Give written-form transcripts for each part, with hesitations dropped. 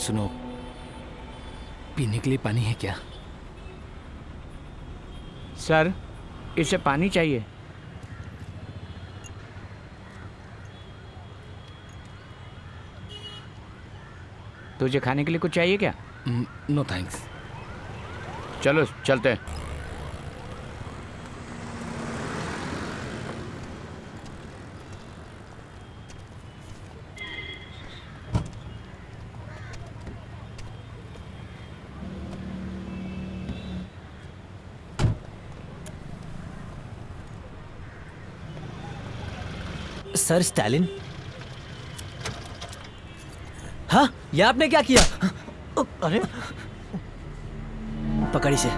सुनो, पीने के लिए पानी है क्या? सर, इसे पानी चाहिए। तुझे खाने के लिए कुछ चाहिए क्या? No thanks. चलो चलते हैं। सर स्टालिन। हाँ, ये आपने क्या किया? अरे पकड़ी से।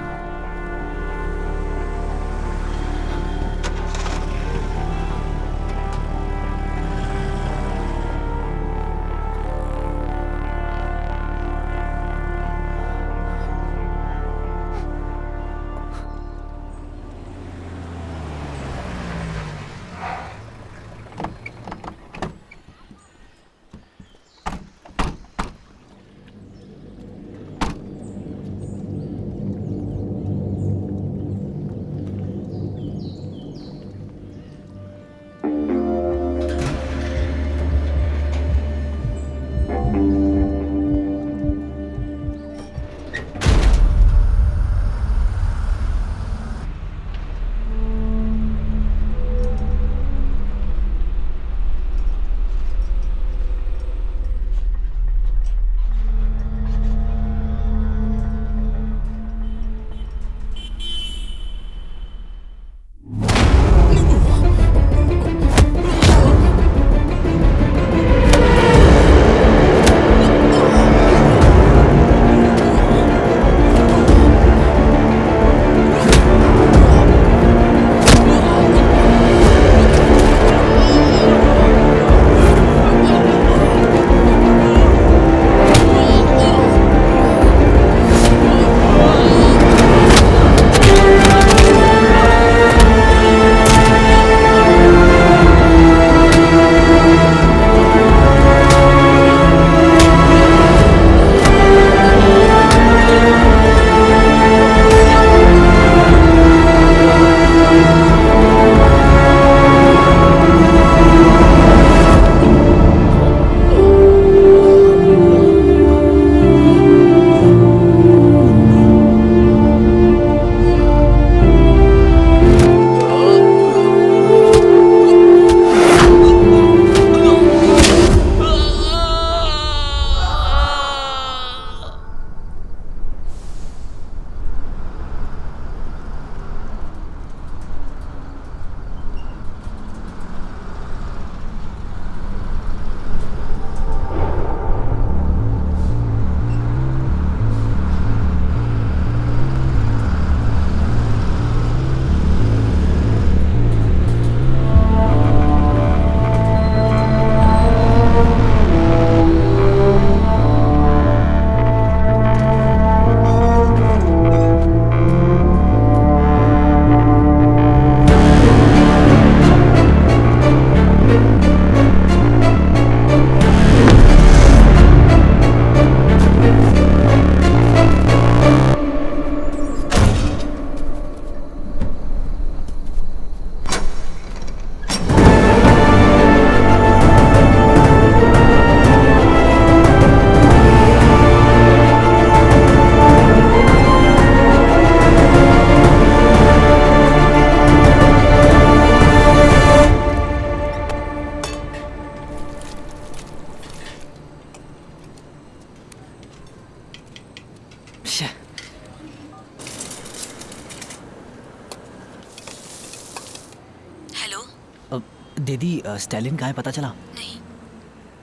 दीदी, स्टालिन कहाँ है पता चला? नहीं,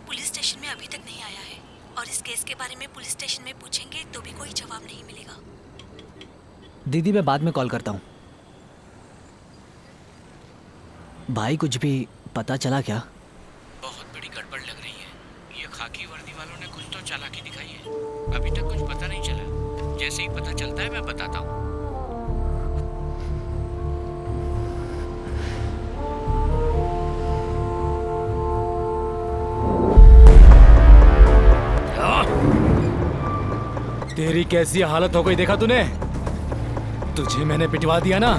पुलिस स्टेशन में अभी तक नहीं आया है और इस केस के बारे में पुलिस स्टेशन में पूछेंगे तो भी कोई जवाब नहीं मिलेगा। दीदी मैं बाद में कॉल करता हूँ। भाई कुछ भी पता चला क्या? बहुत बड़ी गड़बड़ लग रही है। ये खाकी वर्दी वालों ने कुछ तो चालाकी दिखाई है। अभी तक कुछ पता नहीं चला। जैसे ही पता चलता है मैं बताता हूँ। तेरी कैसी हालत हो गई देखा तूने? तुझे मैंने पिटवा दिया ना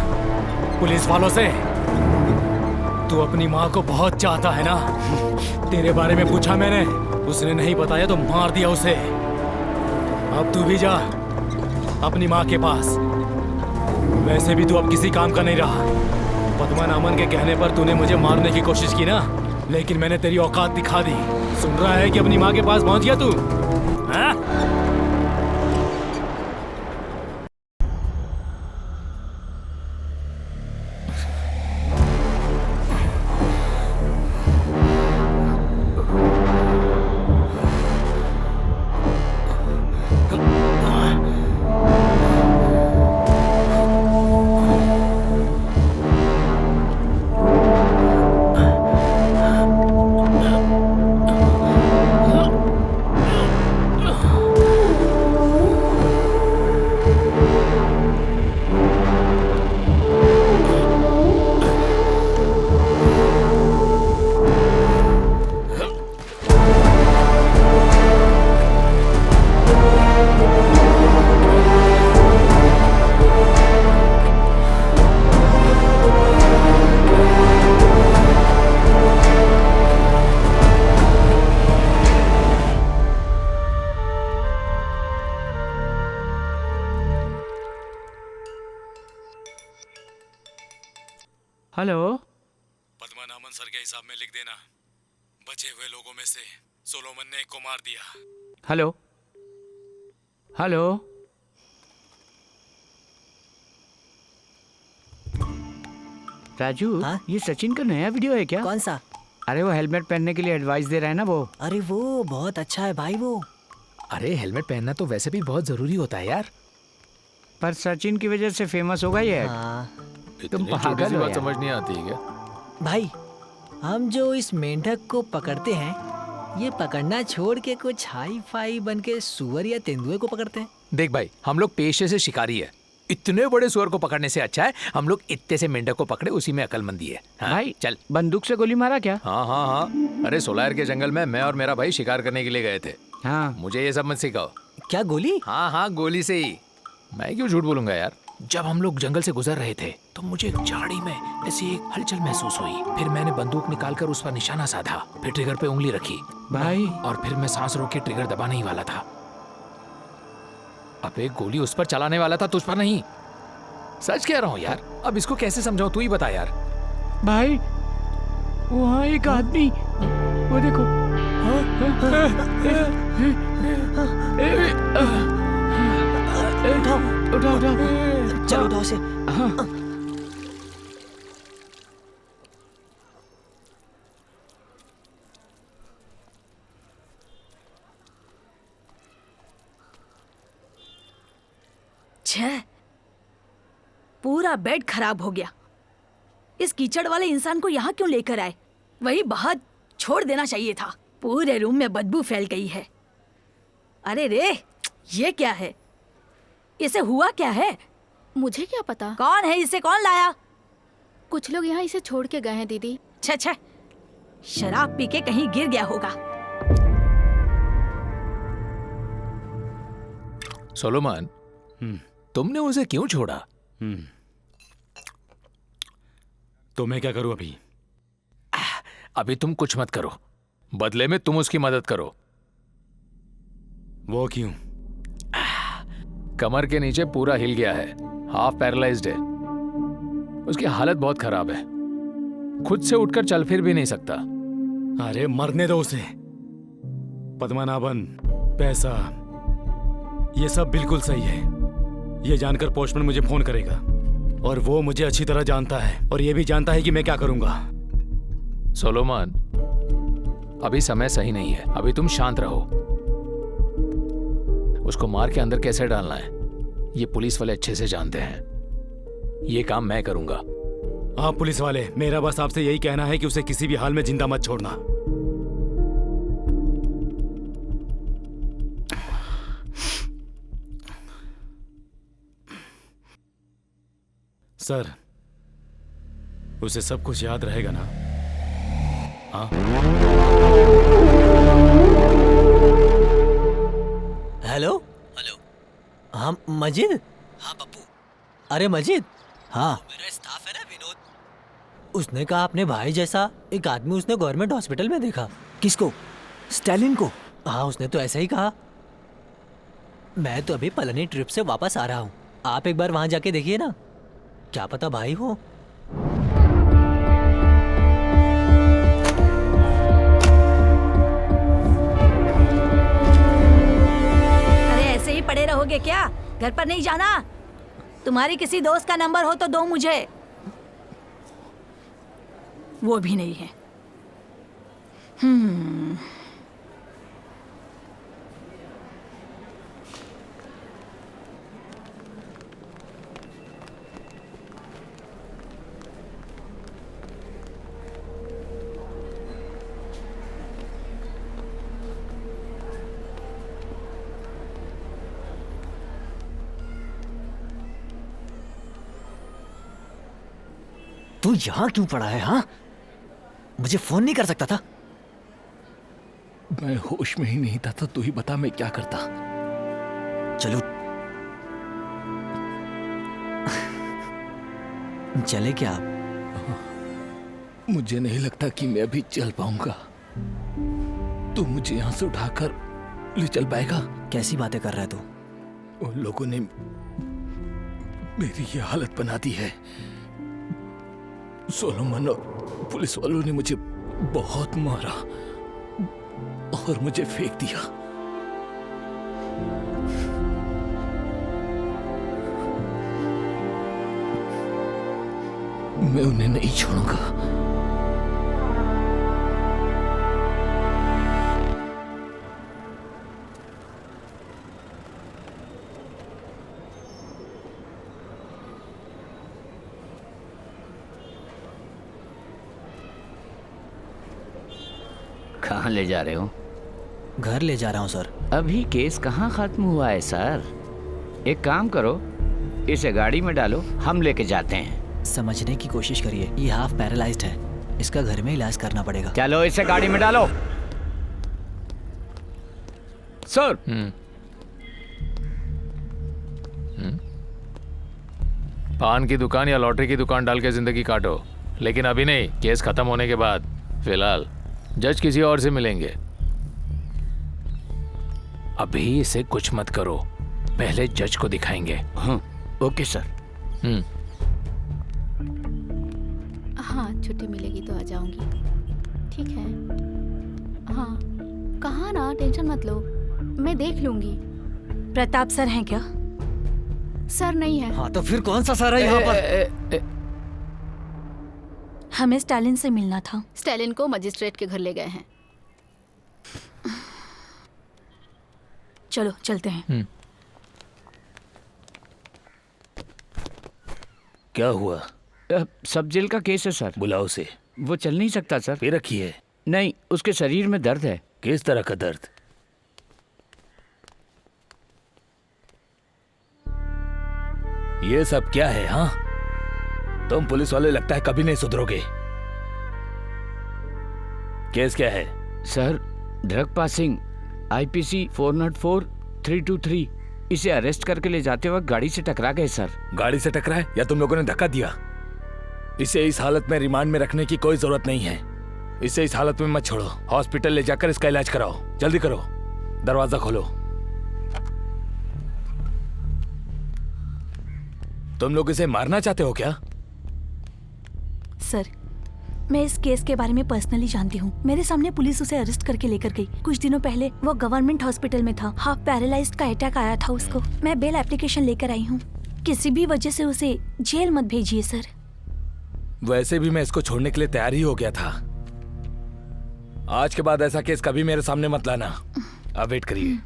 पुलिस वालों से। तू अपनी माँ को बहुत चाहता है ना? तेरे बारे में पूछा मैंने, उसने नहीं बताया तो मार दिया उसे। अब तू भी जा अपनी माँ के पास। वैसे भी तू अब किसी काम का नहीं रहा। पद्मनाभन के कहने पर तूने मुझे मारने की कोशिश की ना, लेकिन मैंने तेरी औकात दिखा दी। सुन रहा है कि अपनी माँ के पास पहुंच गया तू? हाँ? हेलो। पद्मनाभन सर के हिसाब में लिख देना, बचे हुए लोगों में से सोलोमन ने एक को मार दिया। Hello hello. राजू, हाँ? ये सचिन का नया वीडियो है क्या? कौन सा? अरे वो हेलमेट पहनने के लिए एडवाइस दे रहा है ना वो। अरे वो बहुत अच्छा है भाई वो। अरे हेलमेट पहनना तो वैसे भी बहुत जरूरी होता है यार। पर सचिन की वजह से फेमस होगा ये। हाँ तुम पागल हो यार। समझ नहीं आती है क्या? भाई, हम जो इस मेंढक को पकड़ते हैं, ये पकड़ना छोड़ के कुछ हाई फाई बन के सुअर या तेंदुए को पकड़ते हैं। देख भाई, हम लोग पेशे से शिकारी है। इतने बड़े सुअर को पकड़ने से अच्छा है हम लोग इतने से मेंढक को पकड़े, उसी में अकलमंदी है। हाँ? भाई चल। बंदूक से गोली मारा क्या? हाँ हाँ हाँ, अरे सोलायर के जंगल में मैं और मेरा भाई शिकार करने के लिए गए थे। हाँ। मुझे ये सब मत सिखाओ। क्या गोली? हाँ हाँ, गोली से ही। मैं क्यों झूठ बोलूंगा यार। जब हम लोग जंगल से गुजर रहे थे तो मुझे झाड़ी में ऐसी एक हलचल महसूस हुई। फिर मैंने बंदूक निकालकर उस पर निशाना साधा, फिर ट्रिगर पे उंगली रखी भाई, और फिर मैं सांस रोक के ट्रिगर दबाने ही वाला था। अब एक गोली उस पर चलाने वाला था, तुझ पर नहीं। सच कह रहा हूँ यार। अब इसको कैसे समझाऊं, तू ही बता यार। भाई वहाँ एक आदमी, वो देखो। उठाओ उठाओ उठाओ। चलो उठाओ से। छह, पूरा बेड खराब हो गया। इस कीचड़ वाले इंसान को यहाँ क्यों लेकर आए? वही बाहर छोड़ देना चाहिए था। पूरे रूम में बदबू फैल गई है। अरे रे, ये क्या है? इसे हुआ क्या है? मुझे क्या पता। कौन है? इसे कौन लाया? कुछ लोग यहाँ इसे छोड़ के गए हैं दीदी। छे छे, शराब पी के कहीं गिर गया होगा। सोलोमन, तुमने उसे क्यों छोड़ा? तो मैं क्या करूं अभी? अभी तुम कुछ मत करो, बदले में तुम उसकी मदद करो। वो क्यों? कमर के नीचे पूरा हिल गया है, हाफ पैरालाइज्ड है। उसकी हालत बहुत खराब है, खुद से उठकर चल फिर भी नहीं सकता। अरे मरने दो उसे। पद्मनाभन, पैसा, ये सब बिल्कुल सही है। ये जानकर पोस्टमैन मुझे फोन करेगा और वो मुझे अच्छी तरह जानता है और ये भी जानता है कि मैं क्या करूंगा। सोलोमन, अभी समय सही नहीं है, अभी तुम शांत रहो। उसको मार के अंदर कैसे डालना है ये पुलिस वाले अच्छे से जानते हैं। ये काम मैं करूंगा। आप पुलिस वाले, मेरा बस आपसे यही कहना है कि उसे किसी भी हाल में जिंदा मत छोड़ना। सर, उसे सब कुछ याद रहेगा ना? हाँ? हेलो। हेलो, हाँ मजिद। हाँ पप्पू। अरे मजिद। हाँ मेरा स्टाफ है ना विनोद, उसने कहा अपने भाई जैसा एक आदमी उसने गवर्नमेंट हॉस्पिटल में देखा। किसको? स्टैलिन को। हाँ उसने तो ऐसा ही कहा। मैं तो अभी पलनी ट्रिप से वापस आ रहा हूँ, आप एक बार वहां जाके देखिए ना, क्या पता भाई हो। अरे ऐसे ही पड़े रहोगे क्या? घर पर नहीं जाना? तुम्हारी किसी दोस्त का नंबर हो तो दो मुझे। वो भी नहीं है। तू यहाँ क्यों पड़ा है? हाँ मुझे फोन नहीं कर सकता था? मैं होश में ही नहीं था तो तू ही बता मैं क्या करता। चलो चले क्या आप? मुझे नहीं लगता कि मैं अभी चल पाऊंगा। तू मुझे यहाँ से उठाकर ले चल पाएगा? कैसी बातें कर रहा है तू? उन लोगों ने मेरी ये हालत बना दी है। सोलोमन और पुलिस वालों ने मुझे बहुत मारा और मुझे फेंक दिया। मैं उन्हें नहीं छोड़ूंगा। कहाँ ले जा रहे हो? घर ले जा रहा हूँ सर। अभी केस कहाँ खत्म हुआ है सर? एक काम करो, इसे गाड़ी में डालो, हम लेके जाते हैं। समझने की कोशिश करिए, ये हाफ पैरालाइज्ड है, इसका घर में इलाज करना पड़ेगा। चलो इसे गाड़ी में डालो। सर पान की दुकान या लॉटरी की दुकान डाल के जिंदगी काटो, लेकिन अभी नहीं, केस खत्म होने के बाद। फिलहाल जज किसी और से मिलेंगे। अभी इसे कुछ मत करो, पहले जज को दिखाएंगे। हाँ ओके सर। हाँ छुट्टी मिलेगी तो आ जाऊंगी। ठीक है। हाँ कहाँ ना, टेंशन मत लो, मैं देख लूंगी। प्रताप सर हैं क्या? सर नहीं है। हाँ तो फिर कौन सा सर है यहाँ पर? हमें स्टालिन से मिलना था। स्टैलिन को मजिस्ट्रेट के घर ले गए हैं। चलो चलते हैं। क्या हुआ? सब जेल का केस है सर। बुलाओ उसे। वो चल नहीं सकता सर। फिर रखी है? नहीं, उसके शरीर में दर्द है। किस तरह का दर्द? ये सब क्या है? हाँ तुम पुलिस वाले लगता है कभी नहीं सुधरोगे। केस क्या है? Sir drug passing, IPC 404-323। इसे अरेस्ट करके ले जाते वक्त गाड़ी से टकरा गए सर। गाड़ी से टकराए या तुम लोगों ने धक्का दिया? इसे इस हालत में रिमांड में रखने की कोई जरूरत नहीं है। इसे इस हालत में मत छोड़ो, हॉस्पिटल ले जाकर इसका इलाज कराओ। जल्दी करो, दरवाजा खोलो। तुम लोग इसे मारना चाहते हो क्या? सर मैं इस केस के बारे में पर्सनली जानती हूँ। मेरे सामने पुलिस उसे अरेस्ट करके लेकर गई। कुछ दिनों पहले वो गवर्नमेंट हॉस्पिटल में था, हाफ पैरालाइज्ड का अटैक आया था उसको। मैं बेल एप्लीकेशन लेकर आई हूँ। किसी भी वजह से उसे जेल मत भेजिए सर। वैसे भी मैं इसको छोड़ने के लिए तैयार ही हो गया था। आज के बाद ऐसा केस कभी मेरे सामने मत लाना। अब वेट करिए।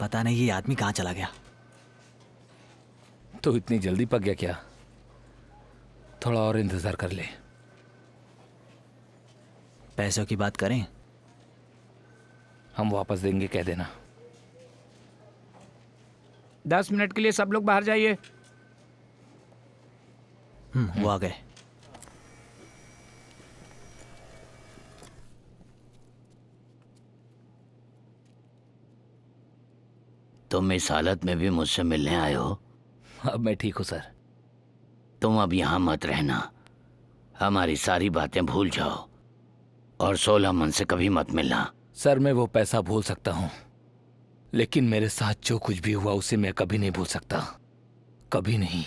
पता नहीं ये आदमी कहाँ चला गया। तो इतनी जल्दी पक गया क्या? थोड़ा और इंतजार कर ले। पैसों की बात करें हम वापस देंगे, कह देना। 10 मिनट के लिए सब लोग बाहर जाइए। वो आ गए। तुम इस हालत में भी मुझसे मिलने आए हो? अब मैं ठीक हूँ सर। तुम अब यहाँ मत रहना, हमारी सारी बातें भूल जाओ और सोलमन से कभी मत मिलना। सर मैं वो पैसा भूल सकता हूँ, लेकिन मेरे साथ जो कुछ भी हुआ उसे मैं कभी नहीं भूल सकता, कभी नहीं।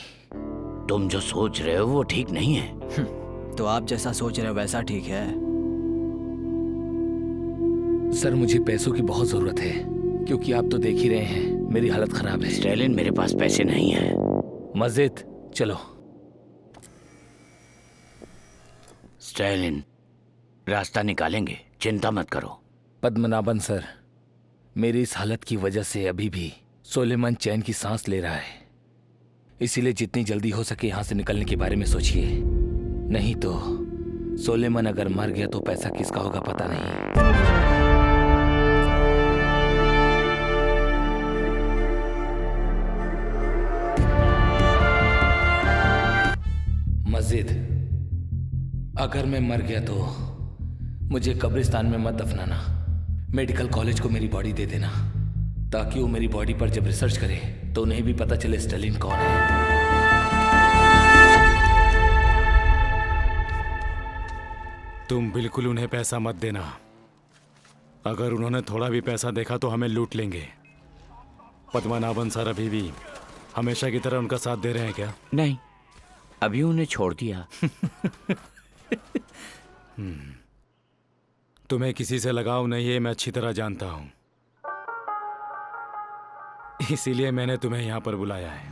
तुम जो सोच रहे हो वो ठीक नहीं है। तो आप जैसा सोच रहे हो वैसा ठीक है। सर मुझे पैसों की बहुत जरूरत है, क्योंकि आप तो देख ही रहे हैं मेरी हालत खराब है। स्टेलिन, मेरे पास पैसे नहीं है। मस्जिद चलो। स्टेलिन, रास्ता निकालेंगे, चिंता मत करो। पद्मनाभन सर, मेरी इस हालत की वजह से अभी भी सोलेमन चैन की सांस ले रहा है, इसीलिए जितनी जल्दी हो सके यहाँ से निकलने के बारे में सोचिए। नहीं तो सोलेमन अगर मर गया तो पैसा किसका होगा पता नहीं। मस्जिद, अगर मैं मर गया तो मुझे कब्रिस्तान में मत दफनाना, मेडिकल कॉलेज को मेरी बॉडी दे देना, ताकि वो मेरी बॉडी पर जब रिसर्च करे तो उन्हें भी पता चले स्टेलिन कौन है। तुम बिल्कुल उन्हें पैसा मत देना। अगर उन्होंने थोड़ा भी पैसा देखा तो हमें लूट लेंगे। पद्मनाभन सर अभी भी हमेशा की तरह उनका साथ दे रहे हैं क्या? नहीं, अभी उन्हें छोड़ दिया। तुम्हें किसी से लगाव नहीं है, मैं अच्छी तरह जानता हूं, इसीलिए मैंने तुम्हें यहां पर बुलाया है।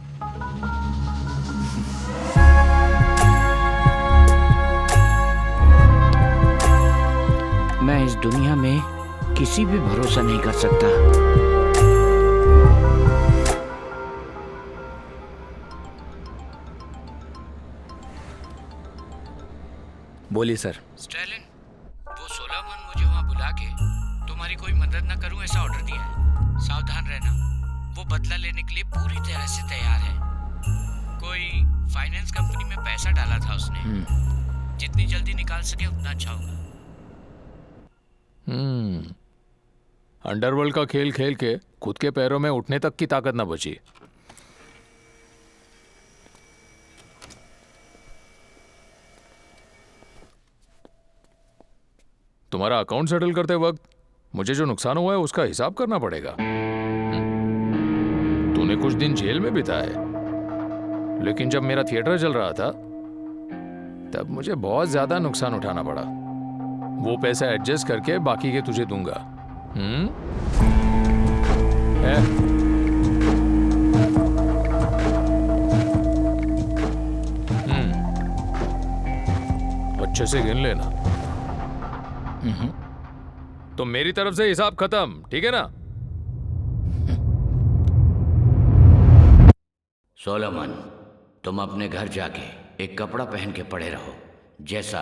मैं इस दुनिया में किसी भी भरोसा नहीं कर सकता। बोलिए सर। स्टेलिन, वो सोलोमन मुझे वहाँ बुला के तुम्हारी कोई मदद न करूँ ऐसा ऑर्डर दिया है। सावधान रहना, वो बदला लेने के लिए पूरी तरह से तैयार है। कोई फाइनेंस कंपनी में पैसा डाला था उसने, जितनी जल्दी निकाल सके उतना अच्छा होगा। अंडरवर्ल्ड का खेल खेल के खुद के पैरों में उठने तक की ताकत न बची। तुम्हारा अकाउंट सेटल करते वक्त मुझे जो नुकसान हुआ है उसका हिसाब करना पड़ेगा। तूने कुछ दिन जेल में बिताए, लेकिन जब मेरा थिएटर चल रहा था तब मुझे बहुत ज्यादा नुकसान उठाना पड़ा। वो पैसा एडजस्ट करके बाकी के तुझे दूंगा। अच्छे से गिन लेना। तो मेरी तरफ से हिसाब खत्म, ठीक है ना? सोलोमन, तुम अपने घर जाके एक कपड़ा पहन के पड़े रहो, जैसा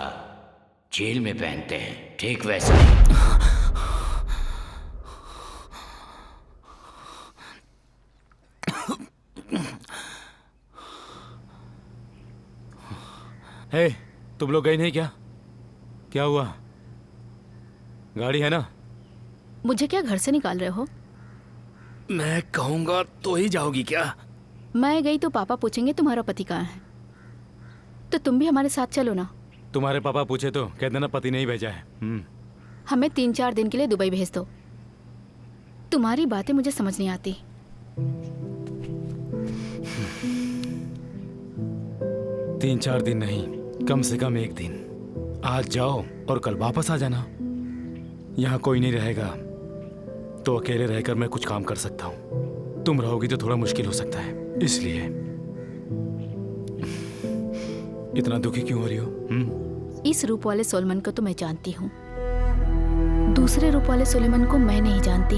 जेल में पहनते हैं, ठीक वैसा ही। हे, तुम लोग गए नहीं क्या? क्या हुआ? गाड़ी है ना? मुझे क्या घर से निकाल रहे हो? मैं कहूंगा तो ही जाओगी क्या? मैं गई तो पापा पूछेंगे तुम्हारा पति कहाँ है, तो तुम भी हमारे साथ चलो ना। तुम्हारे पापा पूछे तो कह देना पति नहीं भेजा है। हमें 3-4 दिन के लिए दुबई भेज दो। तुम्हारी बातें मुझे समझ नहीं आती। 3-4 दिन नहीं, कम से कम 1 दिन। आज जाओ और कल वापस आ जाना। यहाँ कोई नहीं रहेगा तो अकेले रहकर मैं कुछ काम कर सकता हूँ। तुम रहोगी तो थोड़ा मुश्किल हो सकता है, इसलिए। इतना दुखी क्यों हो रही हो? इस रूप वाले सोलेमन को तो मैं जानती हूँ, दूसरे रूप वाले सोलेमन को मैं नहीं जानती।